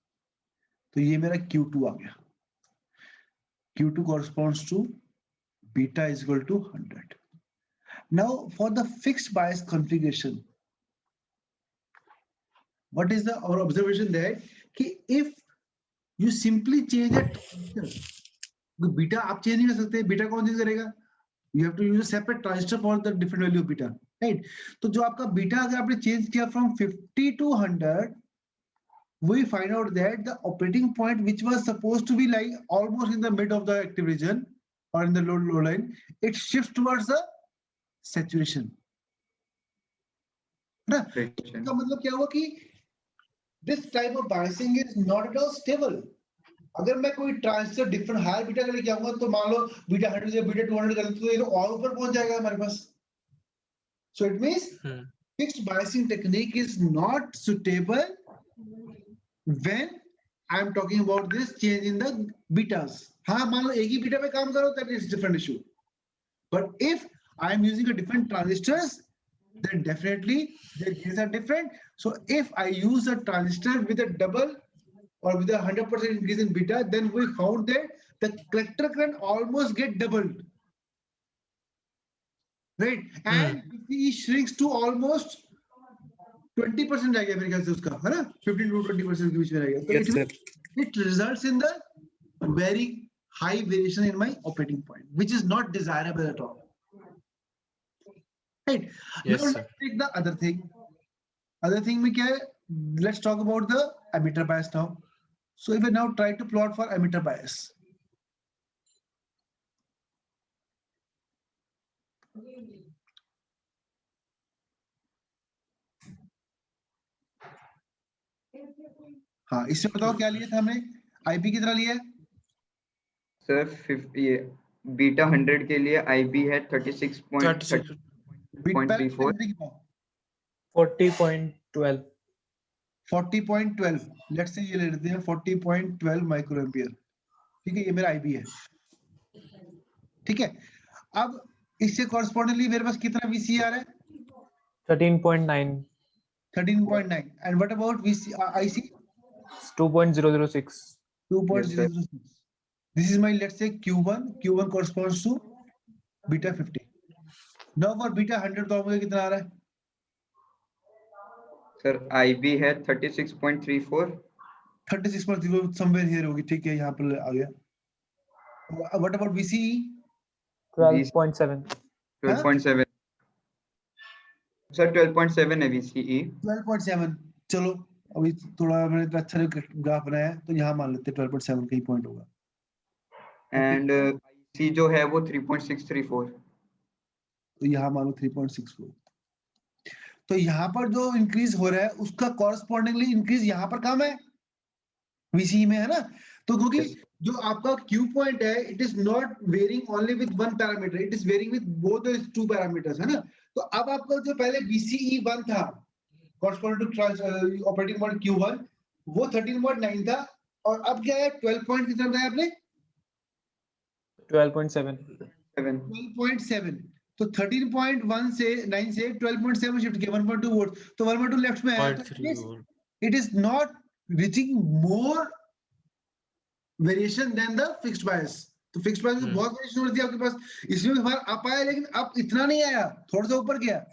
तो ये मेरा Q2 आ गया। Q2 corresponds to beta is equal to 100. Now for the fixed bias configuration, what is our observation there कि if you simply change a transistor, beta आप चेंज नहीं कर सकते, beta कौन चेंज करेगा? You have to use a separate transistor for the different value of beta, right? तो जो आपका beta अगर आपने चेंज किया from 50 to 100, we find out that the operating point which was supposed to be like almost in the mid of the active region or in the low line, it shifts towards the saturation. ना? इसका मतलब क्या हुआ कि this type of biasing is not at all stable. अगर मैं कोई transistor different higher beta का लेके आऊंगा तो मान लो बीटा 100 से बीटा 200 कर तो ये और ऊपर पहुंच जाएगा हमारे पास. So it means fixed biasing technique is not suitable when I am talking about this change in the betas. हाँ मान लो एक ही बीटा पे काम करो that is different issue. But if I am using a different transistors, then definitely their gains are different. So if I use a transistor with a double or with a 100% increase in beta, then we found that the collector current almost get doubled, right? And it shrinks to almost 20% रह गया मेरे ख्याल से उसका, है ना? 15 to 20% के बीच में रह गया. Yes, sir. It results in the very high variation in my operating point, which is not desirable at all. Right? Yes, now sir. let's take the other thing. Other thing में क्या है? Let's talk about the emitter bias now. So if I now try to plot for emitter bias. हाँ इससे बताओ क्या लिया था हमने? IP कितना लिया है? सर ये बीटा 100 के लिए IB है 36.34. 40.12. 40.12. लेट्स से ये ले लेते हैं 40.12 माइक्रोएम्पियर. ठीक है, ये मेरा IB है. ठीक है, अब इससे कॉरस्पॉन्डिंगली मेरे पास कितना VC आ रहा है? 13.9. 13.9. And what about VC IC? 2.006. 2.006. This is my, let's say, Q1. Q1 corresponds to beta 50. Now for beta 100 तो मुझे कितना आ रहा है? सर IB है 36.34. 36.34 somewhere here होगी. ठीक है, यहाँ पर आ गया. What about VCE? 12.7. 12.7. सर 12.7 है VCE. 12.7. चलो अभी थोड़ा मैंने अच्छा ग्राफ बनाया है तो यहाँ मान लेते हैं 12.7 का ही पॉइंट होगा. एंड IC जो है वो 3.634. तो यहाँ मान लो 3.64. तो यहाँ पर जो इंक्रीज हो रहा है उसका कॉरस्पॉन्डिंगली इंक्रीज यहाँ पर कम है VCE में, है ना? तो क्योंकि जो आपका Q पॉइंट है it is not varying only with one parameter, it is varying with both the two parameters, है ना? तो अब आपका जो पहले VCE 1 था corresponding to operating point Q1 वो 13.9 था और अब क्या है 12 पॉइंट कितना बताया आपने? 12.7. 12.7. तो 13.1 से 9 से 12.7 शिफ्ट किया 1.2 वोल्ट. तो 1.2 लेफ्ट में है तो it is not reaching more variation than the fixed bias. तो फिक्स्ड बायस में बहुत वेरिएशन होती है आपके पास, इसमें भी बार आप आया लेकिन अब इतना नहीं आया, थोड़ा सा ऊपर गया.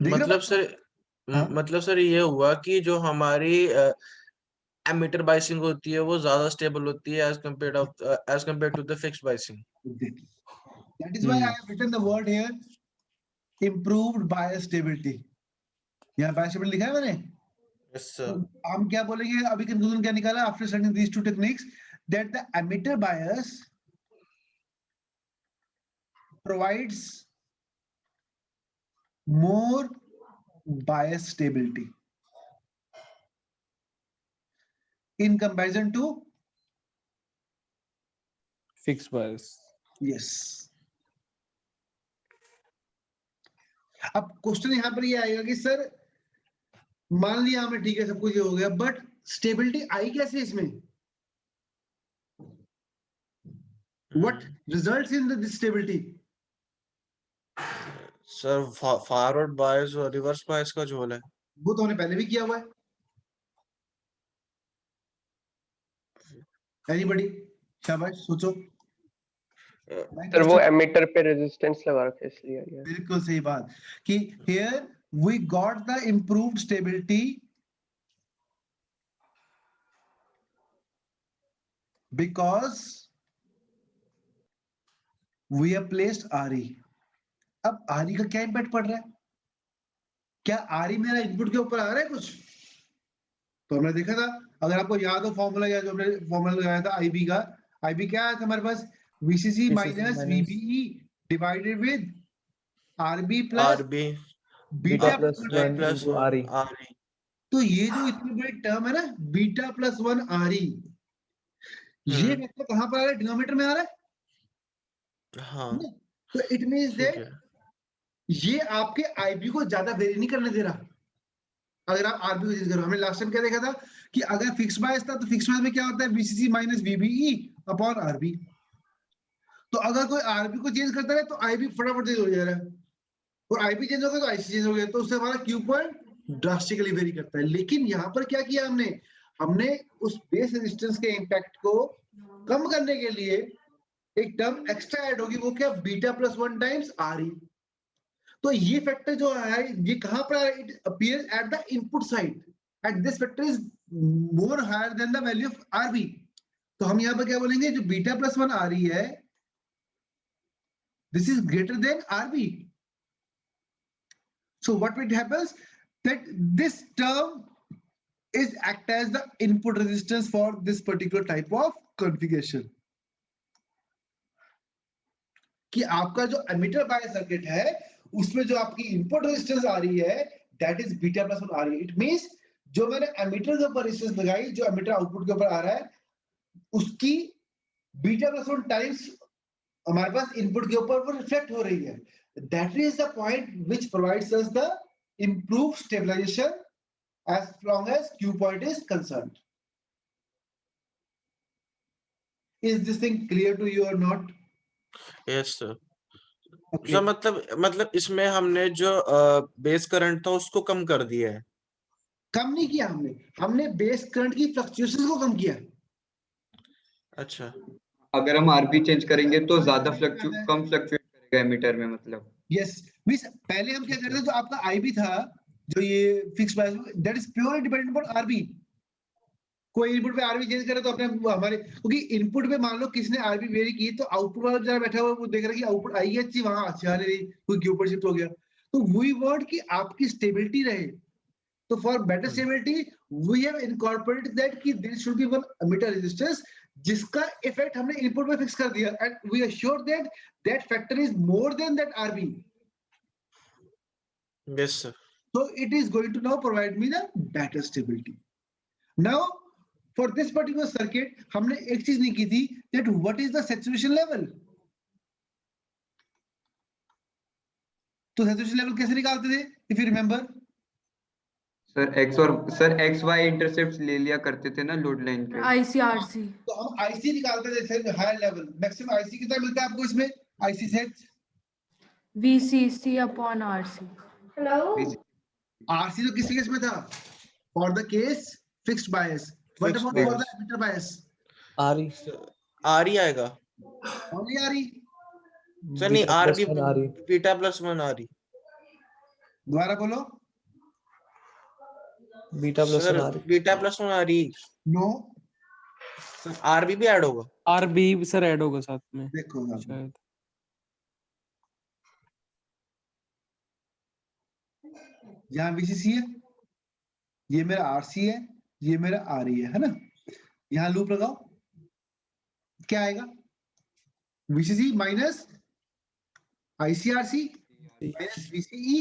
मतलब सर ये हुआ कि जो हमारी एमिटर बाइसिंग होती है वो ज्यादा स्टेबल होती है as compared to the fixed biasing. That is why I have written the word here improved bias stability. यहाँ bias stability लिखा है मैंने? Yes sir. तो हम क्या बोलेंगे अभी conclusion क्या निकाला after studying these two techniques that the emitter bias provides more bias stability in comparison to Fixed bias. yes. अब क्वेश्चन यहाँ पर ये आएगा कि सर मान लिया हमें ठीक है सब कुछ ये हो गया बट स्टेबिलिटी आई कैसे इसमें? What results in the stability? Sir forward bias और रिवर्स बायस का जो है वो तो हमने पहले भी किया हुआ है। एनीबॉडी? शाबाश, सोचो। सर वो एमीटर पे रेजिस्टेंस लगा रखा है इसलिए। बिल्कुल सही बात कि here we got the improved stability because we have placed RE. अब RE का क्या इम्पैक्ट पड़ रहा है? क्या RE मेरा इनपुट के ऊपर आ रहा है कुछ? तो हमने देखा था, अगर आपको याद हो फॉर्मूला, या जो हमने फॉर्मूला लगाया था IB का, IB क्या आया था हमारे पास? VCC minus VBE divided with RB plus beta plus 1 RE। तो ये जो इतनी बड़ी टर्म है ना, बीटा प्लस 1 RE, ये वेक्टर कहां पर आ रहा है? डिनोमिनेटर में आ रहा है। हाँ, तो इट मींस दैट ये आपके IB को ज्यादा वेरी नहीं करने दे रहा। अगर आप RB को चेंज करो, हमने लास्ट टाइम क्या देखा था कि अगर फिक्स बायस था तो फिक्स बायस में क्या होता है? VCC minus VBE upon RB। तो अगर कोई RB को चेंज करता है तो IB फटाफट चेंज हो जा रहा है, और IB चेंज हो गया तो IC चेंज हो गया, तो उससे हमारा Q पॉइंट ड्रास्टिकली वेरी करता है। लेकिन यहाँ पर क्या किया हमने उस बेस रेजिस्टेंस के इम्पैक्ट को कम करने के लिए एक टर्म एक्स्ट्रा ऐड होगी, वो क्या? Beta plus 1 times RE। तो ये फैक्टर जो है ये कहां पर है? It appears at the input side, and this factor is more higher than the value of RB। तो हम यहाँ पर क्या बोलेंगे? जो बीटा प्लस 1 RE है, this is greater than RB। So what will happens that this term is act as the input resistance for this particular type of configuration. कि आपका जो एमिटर बायस सर्किट है उसमें जो आपकी इनपुट रेजिस्टेंस आ रही है that is beta plus 1 RE। It means जो मैंने एमिटर के ऊपर रेजिस्टेंस लगाई, जो एमिटर आउटपुट के ऊपर आ रहा है, उसकी बीटा प्लस 1 टाइम्स हमारे पास इनपुट के ऊपर वो रिफ्लेक्ट हो रही है। That is the point which provides us the improved stabilization as long as Q point is concerned. Is this thing clear to you or not? Yes sir। Okay. So मतलब इसमें हमने जो बेस करंट था उसको कम कर दिया है। कम नहीं किया हमने बेस करंट की फ्लक्चुएशंस को कम किया। अच्छा, अगर हम RB चेंज करेंगे तो ज्यादा कम फ्लक्चुएट करेगा एमीटर में, मतलब। यस मींस पहले हम क्या करते थे, जो आपका IB था, जो ये fix bias, that is purely dependent upon RB। कोई इनपुट पे RB चेंज करे तो अपने हमारे, क्योंकि इनपुट पे मान लो किसने RB वेरी की तो आउटपुट वाला जरा बैठा हुआ वो देख रहा है कि आउटपुट आई है अच्छी, वहां अच्छी आ रही, कोई Q पर शिफ्ट हो गया। तो वी वांट कि आपकी स्टेबिलिटी रहे, तो for better stability we have incorporated that कि there should be one emitter resistance जिसका इफेक्ट हमने इनपुट में फिक्स कर दिया, and we assure that that factor is more than that RB। yes sir। So it is going to now provide me the better stability. Now for this particular circuit हमने एक चीज नहीं की थी, that what is the saturation level। तो saturation level कैसे निकालते थे if you remember? Sir XY intercept ले लिया करते थे ना लोड लाइन पे। ICRC। तो हम IC निकालते थे sir, higher level maximum IC कितना मिलता है आपको इसमें? IC set VCC upon RC। Hello RC तो किस केस में था? For the case fixed bias। What about for the emitter bias? RE आएगा Only RE। सर नहीं, RB बीटा प्लस 1 RE। दोबारा बोलो। Beta plus 1 RE। No sir RB भी add होगा। RB सर ऐड होगा साथ में देखो शायद। यहाँ VCC है, ये मेरा RC है, ये मेरा RE है ना। यहाँ लूप लगाओ, क्या आएगा? VCC minus ICRC minus VCE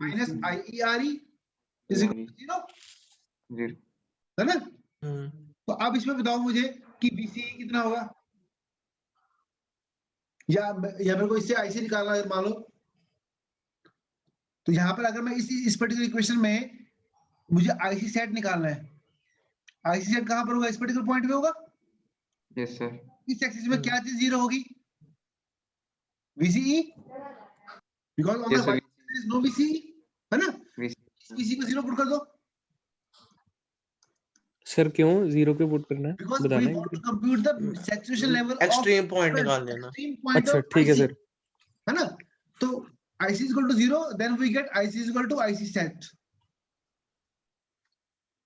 minus IERE is equal to 0 है ना। तो अब इसमें बताओ मुझे कि VCE कितना होगा, या मेरे को इससे IC निकालना है मान लो। तो यहाँ पर अगर मैं इस पर्टिकुलर इक्वेशन में मुझे IC सेट निकालना है, IC सेट कहां पर होगा? इस पर्टिकुलर पॉइंट पे होगा। Yes sir. इस एक्सिस में क्या चीज 0 होगी? VCE, because on the Y axis no VCE है ना। VC को 0 पुट कर दो। सर क्यों 0 पे पुट करना है Because we बताना want to compute the saturation level of extreme point निकाल लेना। extreme point अच्छा of ठीक है IC, सर। है ना? तो IC is equal to 0, then we get IC is equal to IC set।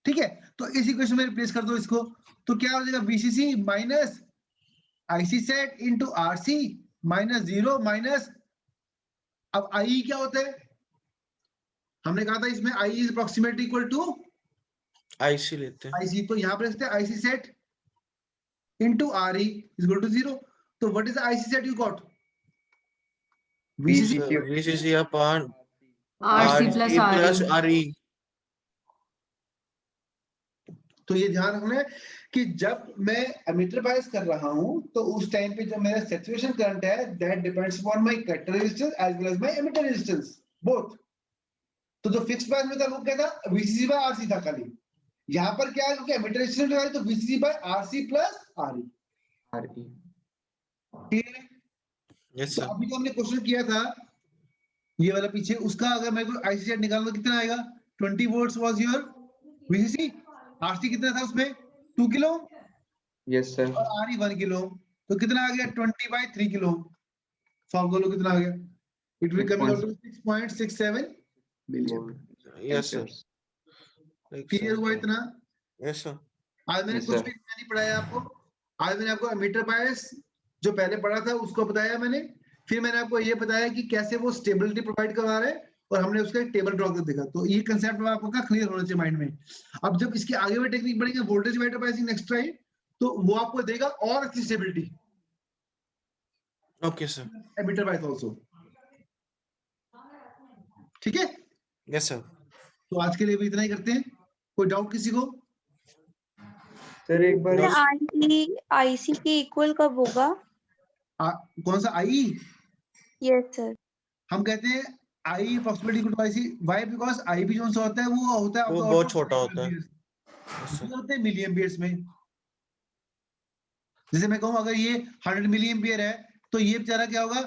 ठीक है, तो इस इक्वेशन में रिप्लेस कर दो इसको, तो क्या हो जाएगा VCC minus IC set into RC minus 0 minus, अब IE क्या होता है? हमने कहा था इसमें I is approximately equal to IC लेते हैं। IC, तो यहाँ पर लिखते हैं IC set into RE is equal to 0। तो what is the IC set you got? VCC upon RC plus RE। तो ये ध्यान रखना है कि जब मैं एमिटर बायस कर रहा हूं तो उस टाइम पे जो मेरा सैचुरेशन करंट है that depends upon my collector resistance as well as my emitter resistance both. तो जो फिक्स्ड बायस में था वो क्या था? VCC by RC था खाली। यहाँ पर क्या है, क्योंकि एमिटर रेजिस्टेंस लगाई तो VCC by RC plus RE। ठीक है, यस तो सर। अभी जो हमने क्वेश्चन किया था ये वाला पीछे, उसका अगर मेरे को IC सेट निकालना तो कितना आएगा? 20 volts was your VCC, RC कितना था उसमें? 2 किलो, यस सर, और RE 1 किलो, तो कितना आ गया? 20 by 3 किलो। सॉल्व कर लो कितना आ गया? It will come out to 6.67 million. Yes sir. Clear हुआ इतना? Yes sir. आज मैंने Yes, कुछ sir. भी नहीं पढ़ाया आपको, आज मैंने आपको एमिटर बायस जो पहले पढ़ा था उसको बताया मैंने, फिर मैंने आपको ये बताया कि कैसे वो स्टेबिलिटी प्रोवाइड करवा रहे हैं, और हमने उसका एक टेबल ड्रॉ कर देखा। तो ये कंसेप्ट में आपको क्लियर होना चाहिए माइंड में। अब जब इसके आगे भी टेक्निक बढ़ेंगे, voltage divider biasing next time, तो वो आपको देगा और अच्छी स्टेबिलिटी ओके सर। एमिटर बायस आल्सो। ठीक है, यस सर। तो आज के लिए भी इतना ही करते हैं। कोई डाउट किसी को? सर एक बार IC के इक्वल कब होगा? कौन सा IE? Yes sir. हम कहते हैं I approximately equal to IC, why? Because IB जो होता है वो होता है वो आपका बहुत छोटा होता है। होते हैं मिली एम्पियर्स में। जैसे मैं कहूँ अगर ये 100 मिली एम्पियर है तो ये बेचारा क्या होगा?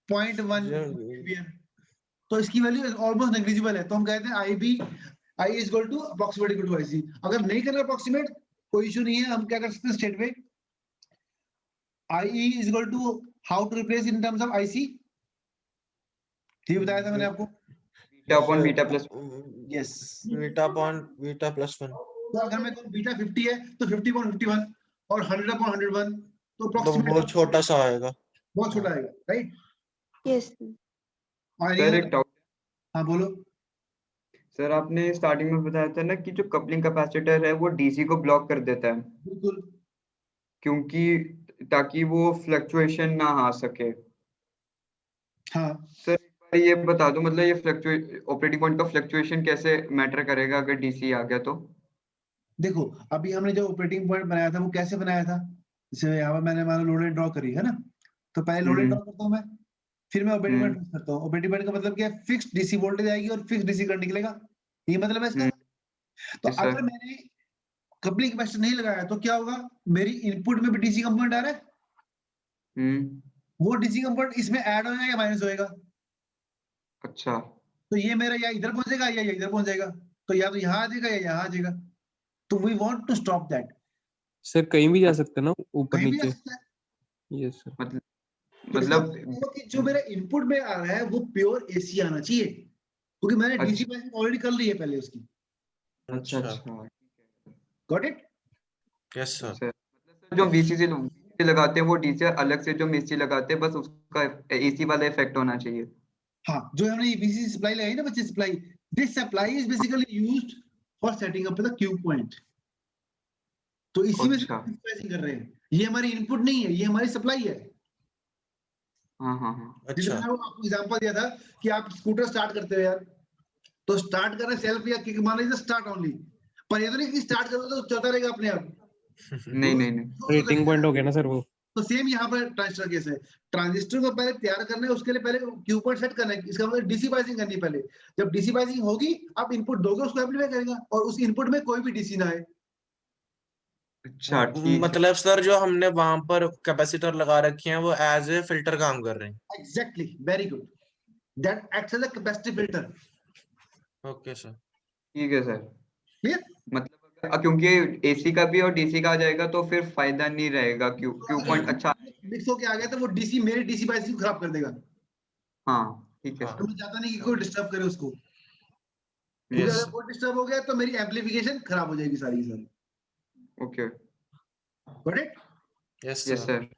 0.1 एम्पियर, तो इसकी वैल्यू ऑलमोस्ट नेग्लिजिबल है। तो हम कहते हैं IB I is equal to approximate equal to IC। अगर नहीं करना अप्रोक्सीमेट कोई इशू नहीं है, हम क्या कर सकते हैं स्टेट में IE is equal to how to replace in terms of IC, ठीक बताया था मैंने आपको। Beta upon beta plus, yes, beta upon beta plus 1। तो अगर मैं कहूँ बीटा 50 है तो 50 अपॉन 51 और 100 अपॉन 101, तो तो अप्रोक्सीमेट बहुत छोटा सा आएगा। बहुत छोटा आएगा, राइट? यस सर एक डाउट। हाँ बोलो। सर आपने स्टार्टिंग में बताया था ना कि जो कपलिंग कैपेसिटर है वो डीसी को ब्लॉक कर देता है, बिल्कुल, क्योंकि ताकि वो फ्लक्चुएशन ना आ सके। हाँ सर एक बार ये बता दो, मतलब ये ऑपरेटिंग पॉइंट का फ्लक्चुएशन कैसे मैटर करेगा अगर डीसी आ गया तो? देखो अभी हमने जो ऑपरेटिंग पॉइंट बनाया था वो कैसे बनाया था? जैसे यहाँ पर मैंने मान लो लोडेड ड्रॉ करी है ना, तो पहले लोडेड ड्रॉ करता हूँ मैं, फिर मैं ऑपरेटिंग पॉइंट करता हूँ। ऑपरेटिंग पॉइंट का मतलब क्या है? फिक्स्ड डीसी वोल्टेज आएगी और फिक्स्ड डीसी करंट निकलेगा, ये मतलब है इसका। तो Yes, sir. अगर मैंने कपलिंग कैपेसिटर नहीं लगाया तो क्या होगा? मेरी इनपुट में भी डीसी कंपोनेंट आ रहा है, वो डीसी कंपोनेंट इसमें ऐड होगा या माइनस होएगा? अच्छा, तो ये मेरा या इधर पहुंचेगा या इधर पहुंच जाएगा, तो या तो यहाँ आ जाएगा या यहाँ आ जाएगा। तो we want to stop that. Sir कहीं भी जा सकते हैं ना, ऊपर कहीं भी आ नीचे? सकता है। Yes sir. तो इसका मतलब मतलब कि जो मेरा इनपुट में आ रहा है वो प्योर एसी आना चाहिए, क्योंकि मैंने डीसी बायसिंग ऑलरेडी कर ली है पहले उसकी। अच्छा अच्छा, गॉट इट? Yes sir. मतलब जो वीसीसी लगाते हैं वो डीसी अलग से जो मिस्सी लगाते हैं, बस उसका एसी वाला इफेक्ट होना चाहिए। हाँ, जो हमने ये वीसीसी सप्लाई लगाई ना बच्चे, supply, this supply is basically used for setting up the Q point. तो इसी में से बायसिंग कर रहे हैं, ये हमारी इनपुट नहीं है, ये हमारी सप्लाई है। हाँ हाँ हाँ, जैसे मैंने आपको एग्जांपल दिया था कि आप स्कूटर स्टार्ट करते हो यार, तो स्टार्ट कर रहे सेल्फ या किक मान लीजिए स्टार्ट ओनली, पर ये तो नहीं कि स्टार्ट करो तो चलता रहेगा अपने आप। नहीं नहीं नहीं, ऑपरेटिंग पॉइंट हो गया ना सर वो। तो सेम यहाँ पर ट्रांजिस्टर केस है। ट्रांजिस्टर को पहले तैयार करना है, उसके लिए पहले क्यू पॉइंट सेट करना है। इसका मतलब डीसी बायसिंग करनी है पहले। जब डीसी बायसिंग होगी आप इनपुट दोगे, उसको एम्पलीफाई करेगा, और उस इनपुट में कोई भी डीसी ना आए। अच्छा ठीक, मतलब सर जो हमने वहां पर कैपेसिटर लगा रखे हैं वो एज ए फिल्टर काम कर रहे हैं। Exactly, very good, that acts as a capacitive filter. Okay sir. ठीक है सर। क्लियर? मतलब क्योंकि एसी का भी और डीसी का आ जाएगा तो फिर फायदा नहीं रहेगा। क्यू पॉइंट अच्छा मिक्स होके आ गया तो वो डीसी मेरे डीसी बाईसी को खराब कर देगा। हाँ ठीक है हाँ। तो मैं चाहता नहीं कि कोई डिस्टर्ब करे उसको, क्योंकि यस अगर कोई डिस्टर्ब हो गया तो मेरी एम्पलीफिकेशन खराब हो जाएगी सारी की सारी। Okay got it? Yes yes sir. Sir.